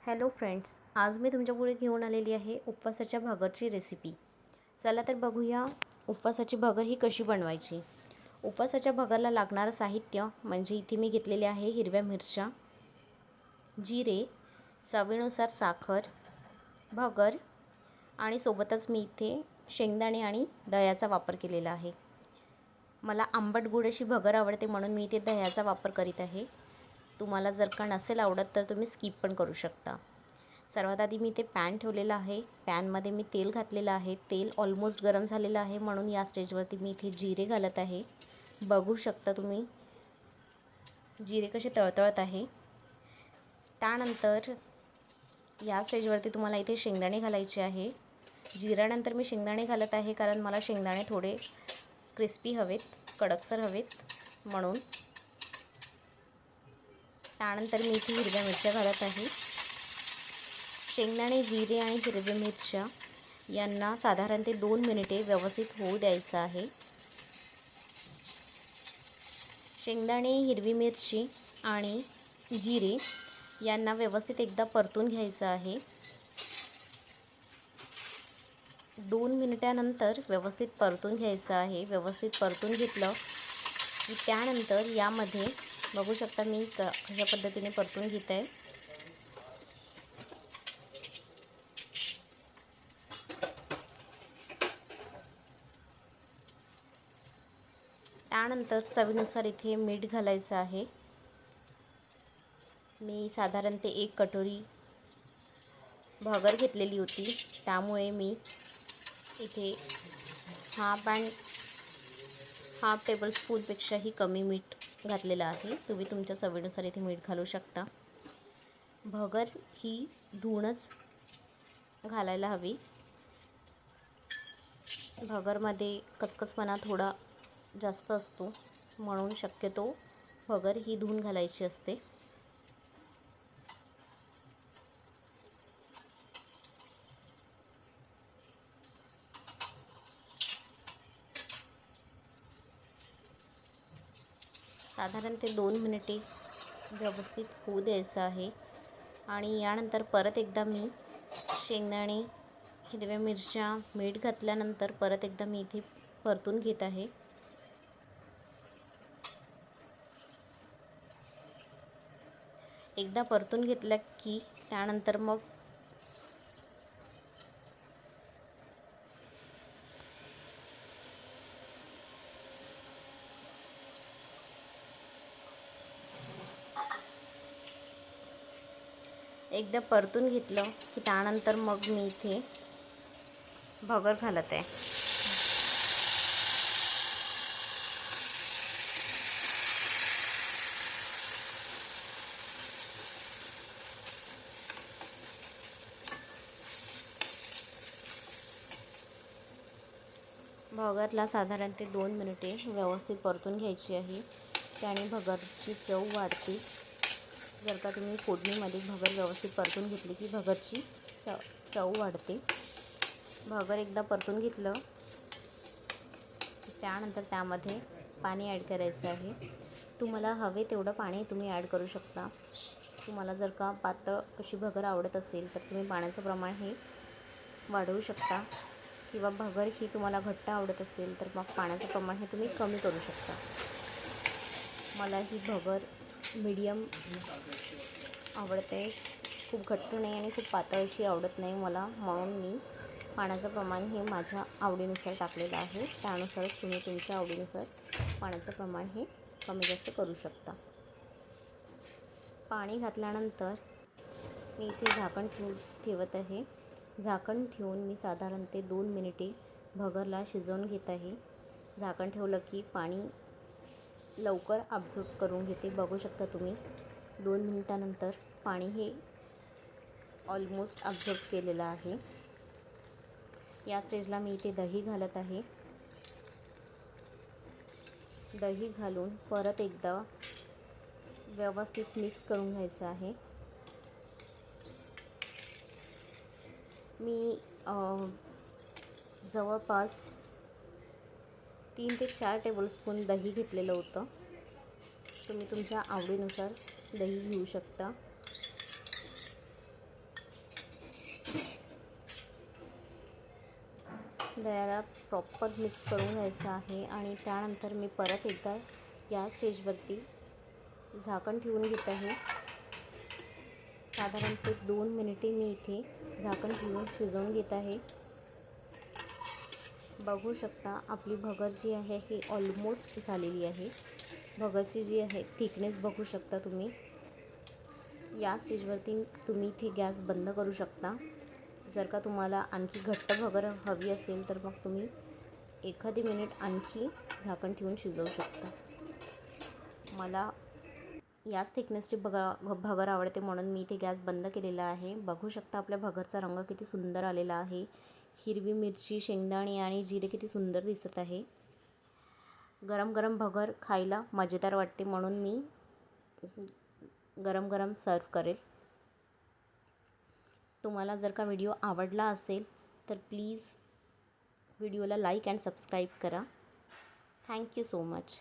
Hello friends, आज मी तुमच्यापुढे घेऊन आलेली आहे उपवासाच्या भगरची रेसिपी. चला तर बघूया उपवासाची भगर ही कशी बनवायची. उपवासाच्या भगरला लागणारं साहित्य म्हणजे इथे मी घेतलेले आहे हिरव्या मिरच्या, जिरे, चवीनुसार साखर, भगर आणि सोबतच मी इथे शेंगदाणे आणि दह्याचा वापर केलेला आहे. मला आंबट गोड अशी भगर आवडते म्हणून मी इथे दह्याचा वापर करीत आहे. तुम्हाला जर का नसेल आवडत तर तुम्ही स्किप पण करू शकता. सर्वात आधी मी ते पॅन ठेवलेलं आहे. पॅनमध्ये मी तेल घातलेलं आहे. तेल ऑलमोस्ट गरम झालेलं आहे म्हणून या स्टेजवरती मी इथे जिरे घालत आहे. बघू शकता तुम्ही जिरे कसे तळतळत आहे. त्यानंतर या स्टेजवरती तुम्हाला इथे शेंगदाणे घालायचे आहे. जिऱ्यानंतर मी शेंगदाणे घालत आहे कारण मला शेंगदाणे थोडे क्रिस्पी हवेत, कडकसर हवेत म्हणून. त्यानंतर मी इथे हिरव्या मिरच्या घालत आहे. शेंगदाणे, जिरे आणि हिरव्या मिरच्या यांना साधारण ते 2 मिनिटे व्यवस्थित होऊ द्यायचं आहे. शेंगदाणे, हिरवी मिरची आणि जिरे यांना व्यवस्थित एकदा परतून घ्यायचं आहे. 2 मिनिटानंतर व्यवस्थित परतून घ्यायचं आहे. व्यवस्थित परतून घेतलं की त्यानंतर यामध्ये बघू शकता मी कशा पद्धतीने परतून घेत आहे. त्यानंतर चवीनुसार इथे मीठ घालायचं आहे. मी साधारण ते 1 कटोरी भगर घेतलेली होती त्यामुळे मी इथे हाफ टेबलस्पूनपेक्षाही कमी मीठ घातलेलं आहे. तुम्ही तुमच्या चवीनुसार इथे मीठ घालू शकता. भगर ही धुवूनच घालायला हवी. भगरमध्ये कचकचपणा थोडा जास्त असतो म्हणून शक्यतो भगर ही धुवून घालायची असते. साधारण ते 2 मिनिटे व्यवस्थित होऊ द्यायचं आहे आणि यानंतर परत एकदा मी शेंगदाणे, हिरव्या मिरच्या, मीठ घातल्यानंतर परत एकदा मी इथे परतून घेत आहे. एकदा परतून घेतलं की त्यानंतर मग एकदा परतून घेतलं की त्यानंतर मग मी इथे भगर घालत आहे. भगरला साधारण ते 2 मिनिटे व्यवस्थित परतून घ्यायची आहे. त्याने भगरची चव वाढते. जर का तुम्ही फोडणीमध्ये भगर व्यवस्थित परतून घेतली की भगरची चव वाढते. भगर एकदा परतून घेतलं त्यानंतर त्यामध्ये पाणी ॲड करायचं आहे. तुम्हाला हवे तेवढं पाणी तुम्ही ॲड करू शकता. तुम्हाला जर का पातळ अशी भगर आवडत असेल तर तुम्ही पाण्याचं प्रमाण हे वाढवू शकता किंवा भगर ही तुम्हाला घट्ट आवडत असेल तर मग पाण्याचं प्रमाण हे तुम्ही कमी करू शकता. मला ही भगर मीडियम आवडते. खूप घट्ट नाही आणि खूप पातळ अशी आवडत नाही मला, म्हणून मी पाण्याचं प्रमाण हे माझ्या आवडीनुसार टाकलेलं आहे. त्यानुसारच तुम्ही तुमच्या आवडीनुसार पाण्याचं प्रमाण हे कमी जास्त करू शकता. पाणी घातल्यानंतर मी इथे झाकण ठेवत आहे. झाकण ठेवून मी साधारण ते 2 मिनिटे भगरला शिजवून घेत आहे. झाकण ठेवलं की पाणी लवकर ॲब्झॉर्ब करून घेते. बघू शकता तुम्ही 2 मिनिटानंतर पाणी हे ऑलमोस्ट ॲब्झॉर्ब केलेलं आहे. या स्टेजला मी इथे दही घालत आहे. दही घालून परत एकदा व्यवस्थित मिक्स करून घ्यायचं आहे. मी जवळपास 3 ते 4 टेबलस्पून दही घेतलेलं होतं. तुम्ही तुमच्या आवडीनुसार दही घेऊ शकता. दह्याला प्रॉपर मिक्स करून घ्यायचं आहे आणि त्यानंतर मी परत एकदा या स्टेजवरती झाकण ठेवून घेत आहे. साधारणतः 2 मिनिटे मी इथे झाकण ठेवून शिजवून घेत आहे. बघू शकता आपली भगर जी आहे ही ऑलमोस्ट झालेली आहे. भगरची जी आहे थिकनेस बघू शकता तुम्ही. या स्टेजवरती तुम्ही इथे गॅस बंद करू शकता. जर का तुम्हाला आणखी घट्ट भगर हवी असेल तर मग तुम्ही एखादी मिनिट आणखी झाकण ठेवून शिजवू शकता. मला याच थिकनेसची भगर आवडते म्हणून मी इथे गॅस बंद केलेला आहे. बघू शकता आपल्या भगरचा रंग किती सुंदर आलेला आहे. हिरवी मिरची, शेंगदाणे आणि जिरे किती सुंदर दिसत आहे. गरम गरम भगर खायला मजेदार वाटते म्हणून मी गरम गरम सर्व करेल. तुम्हाला जर का व्हिडिओ आवडला असेल तर प्लीज व्हिडिओला लाईक अँड सबस्क्राईब करा. Thank you so much.